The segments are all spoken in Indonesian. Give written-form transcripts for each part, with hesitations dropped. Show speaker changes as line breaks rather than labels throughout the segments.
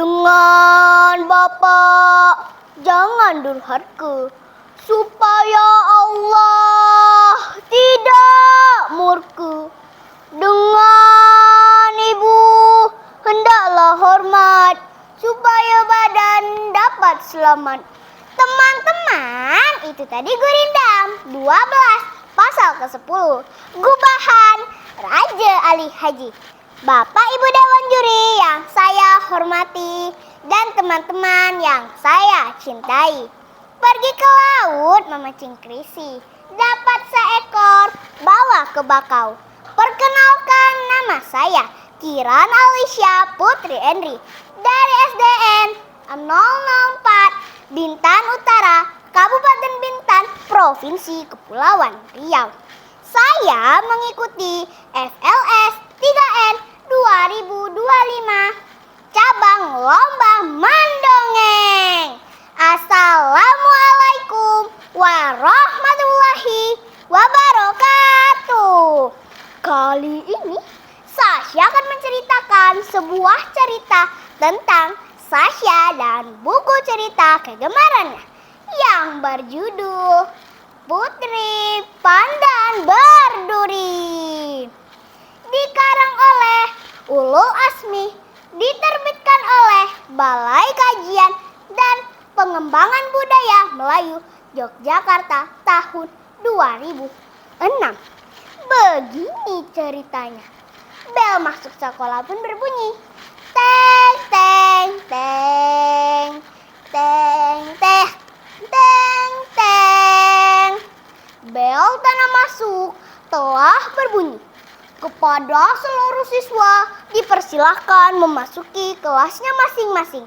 dengan Bapak jangan durhaka, supaya Allah tidak murka. Dengan Ibu hendaklah hormat, supaya badan dapat selamat. Teman-teman, itu tadi Gurindam 12 pasal ke-10, Gubahan Raja Ali Haji. Bapak Ibu Dewan Juri yang saya hormati dan teman-teman yang saya cintai. Pergi ke laut memancing krisi, dapat seekor bawa ke bakau. Perkenalkan, nama saya Kiran Alicia Putri Endri dari SDN 004 Bintan Utara, Kabupaten Bintan, Provinsi Kepulauan Riau. Saya mengikuti FLS 3N 2025 cabang lomba mendongeng. Assalamualaikum warahmatullahi wabarakatuh. Kali ini Sasha akan menceritakan sebuah cerita tentang Sasha dan buku cerita kegemarannya yang berjudul Putri Pandan Berduri. Dikarang oleh Ulul Asmi, diterbitkan oleh Balai Kajian dan Pengembangan Budaya Melayu Yogyakarta tahun 2006. Begini ceritanya. Bel masuk sekolah pun berbunyi. Teng teng teng teng teng teng teng. Bel tanda masuk telah berbunyi. Kepada seluruh siswa dipersilahkan memasuki kelasnya masing-masing.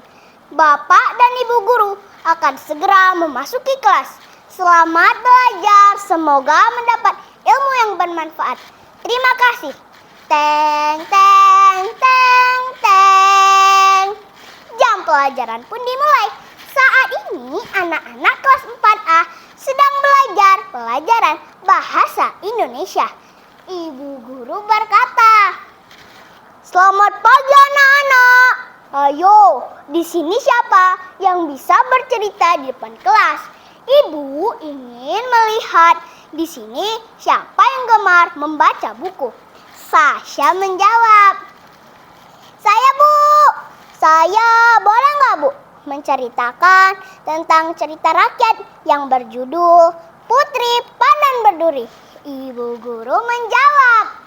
Bapak dan Ibu guru akan segera memasuki kelas. Selamat belajar, semoga mendapat ilmu yang bermanfaat. Terima kasih. Teng teng teng teng. Jam pelajaran pun dimulai. Saat ini anak-anak kelas 4A sedang belajar pelajaran bahasa Indonesia. Ibu guru berkata, "Selamat pagi anak-anak. Ayo, di sini siapa yang bisa bercerita di depan kelas? Ibu ingin melihat di sini siapa yang gemar membaca buku." Sasha menjawab, "Saya, Bu. Saya boleh nggak, Bu, menceritakan tentang cerita rakyat yang berjudul Putri Pandan Berduri?" Ibu guru menjawab,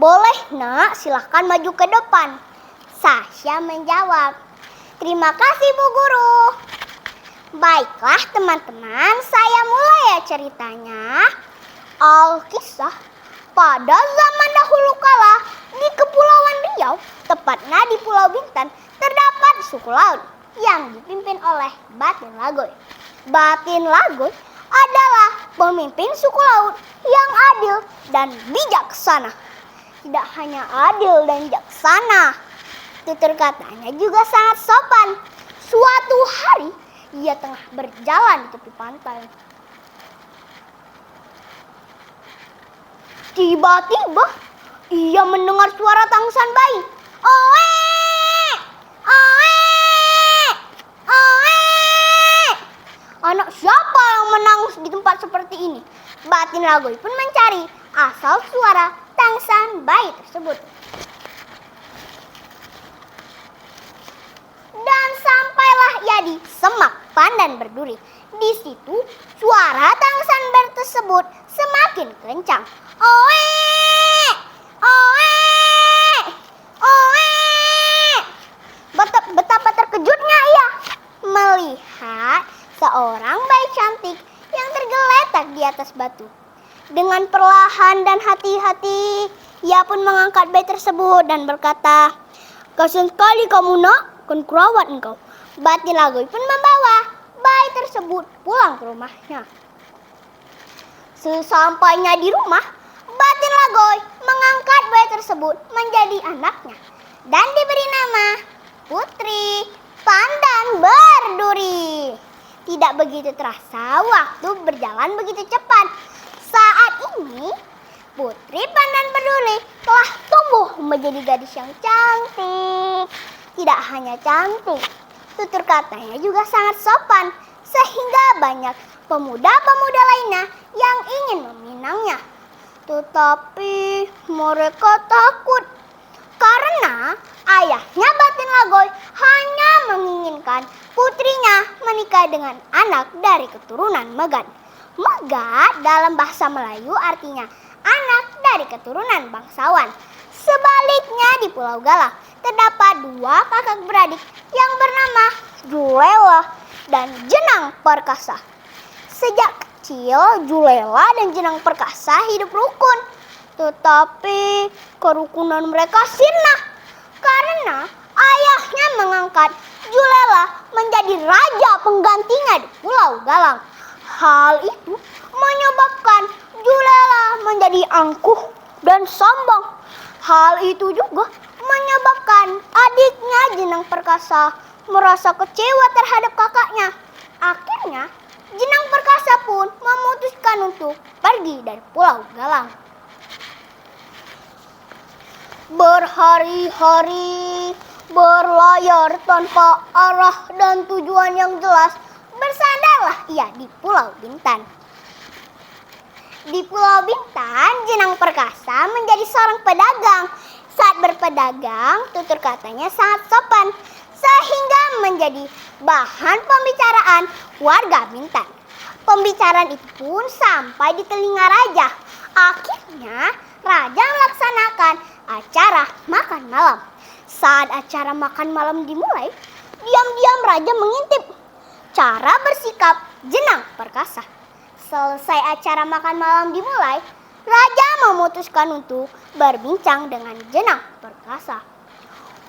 "Boleh, Nak, silahkan maju ke depan." Sasha menjawab, "Terima kasih, Bu Guru." Baiklah teman-teman, saya mulai ya ceritanya. Alkisah, pada zaman dahulu kala di Kepulauan Riau, tepatnya di Pulau Bintan, terdapat suku laut yang dipimpin oleh Batin Lagoy. Batin Lagoy adalah pemimpin suku laut yang adil dan bijaksana. Tidak hanya adil dan bijaksana, tutur katanya juga sangat sopan. Suatu hari ia tengah berjalan di tepi pantai. Tiba-tiba ia mendengar suara tangisan bayi. "Oe! Oe! Oe!" Anak siapa yang menangis di tempat seperti ini? Batin Lagoy pun mencari asal suara tangisan bayi tersebut. Dan sampailah ia di Semak Pandan Berduri. Di situ suara tangisan bayi tersebut semakin kencang. "Oe! Oe! Oe!" Betapa terkejutnya ia melihat seorang bayi cantik yang tergeletak di atas batu. Dengan perlahan dan hati-hati, ia pun mengangkat bayi tersebut dan berkata, "Kasihan sekali kamu, Nak, akan kurawat engkau." Batin Lagoy pun membawa bayi tersebut pulang ke rumahnya. Sesampainya di rumah, Batin Lagoy mengangkat bayi tersebut menjadi anaknya dan diberi nama Putri Pandan Berduri. Tidak begitu terasa, waktu berjalan begitu cepat. Saat ini, Putri Pandan Berduri telah tumbuh menjadi gadis yang cantik, tidak hanya cantik, tutur katanya juga sangat sopan, sehingga banyak pemuda-pemuda lainnya yang ingin meminangnya. Tetapi mereka takut karena ayahnya Batin Lagoy hanya menginginkan putrinya menikah dengan anak dari keturunan Megan. Megat dalam bahasa Melayu artinya anak dari keturunan bangsawan. Sebaliknya di Pulau Galang terdapat dua kakak beradik yang bernama Julela dan Jenang Perkasa. Sejak kecil Julela dan Jenang Perkasa hidup rukun. Tetapi kerukunan mereka sirna karena ayahnya mengangkat Julela menjadi raja penggantinya di Pulau Galang. Hal itu menyebabkan Julela menjadi angkuh dan sombong. Hal itu juga menyebabkan adiknya Jenang Perkasa merasa kecewa terhadap kakaknya. Akhirnya Jenang Perkasa pun memutuskan untuk pergi dari Pulau Galang. Berhari-hari berlayar tanpa arah dan tujuan yang jelas, bersandarlah ia di Pulau Bintan. Di Pulau Bintan, Jenang Perkasa menjadi seorang pedagang. Saat berpedagang, tutur katanya sangat sopan, sehingga menjadi bahan pembicaraan warga Bintan. Pembicaraan itu pun sampai di telinga raja. Akhirnya, raja melaksanakan acara makan malam. Saat acara makan malam dimulai, diam-diam raja mengintip cara bersikap Jenang Perkasa. Selesai acara makan malam dimulai, raja memutuskan untuk berbincang dengan Jenang Perkasa.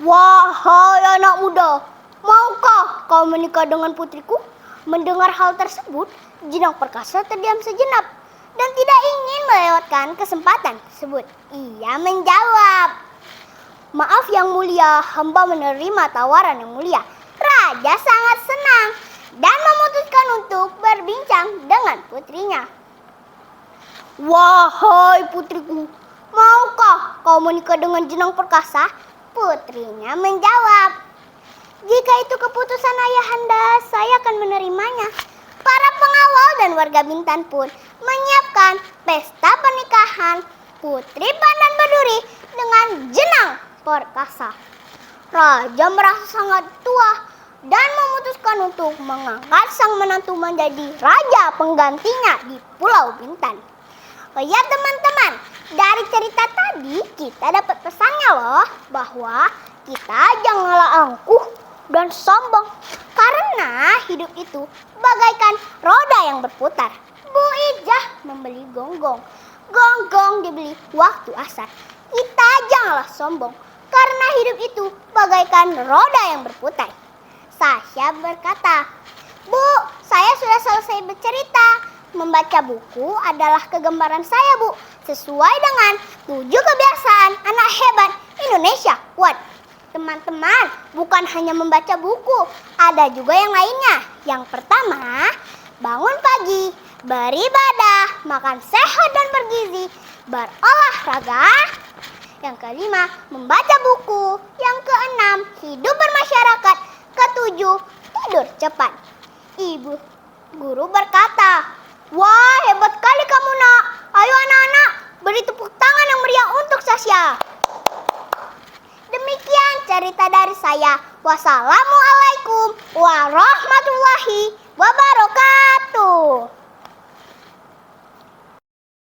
"Wahai anak muda, maukah kau menikah dengan putriku?" Mendengar hal tersebut, Jenang Perkasa terdiam sejenak dan tidak ingin melewatkan kesempatan tersebut. Ia menjawab, "Maaf yang mulia, hamba menerima tawaran yang mulia." Raja sangat senang dan memutuskan untuk berbincang dengan putrinya. "Wahai putriku, maukah kau menikah dengan Jenang Perkasa?" Putrinya menjawab, "Jika itu keputusan ayahanda, saya akan menerimanya." Para pengawal dan warga Bintan pun menyiapkan pesta pernikahan Putri Pandan Berduri dengan Jenang Perkasa. Raja merasa sangat tua dan memutuskan untuk mengangkat sang menantu menjadi raja penggantinya di Pulau Bintan. Oh ya teman-teman, dari cerita tadi kita dapat pesannya loh, bahwa kita janganlah angkuh dan sombong, karena hidup itu bagaikan roda yang berputar. Bu Ijah membeli gonggong, gonggong dibeli waktu asar. Kita janganlah sombong, karena hidup itu bagaikan roda yang berputar. Sasha berkata, "Bu, saya sudah selesai bercerita. Membaca buku adalah kegemaran saya, Bu. Sesuai dengan 7 kebiasaan anak hebat Indonesia kuat." Teman-teman, bukan hanya membaca buku, ada juga yang lainnya. Yang pertama, bangun pagi, beribadah, makan sehat dan bergizi, berolahraga. Yang kelima, membaca buku. Yang keenam, hidup bermasyarakat. Ketujuh, tidur cepat. Ibu guru berkata, "Wah, hebat kali kamu, Nak. Ayo anak-anak, beri tepuk tangan yang meriah untuk Sasha." Demikian cerita dari saya. Wassalamualaikum warahmatullahi wabarakatuh.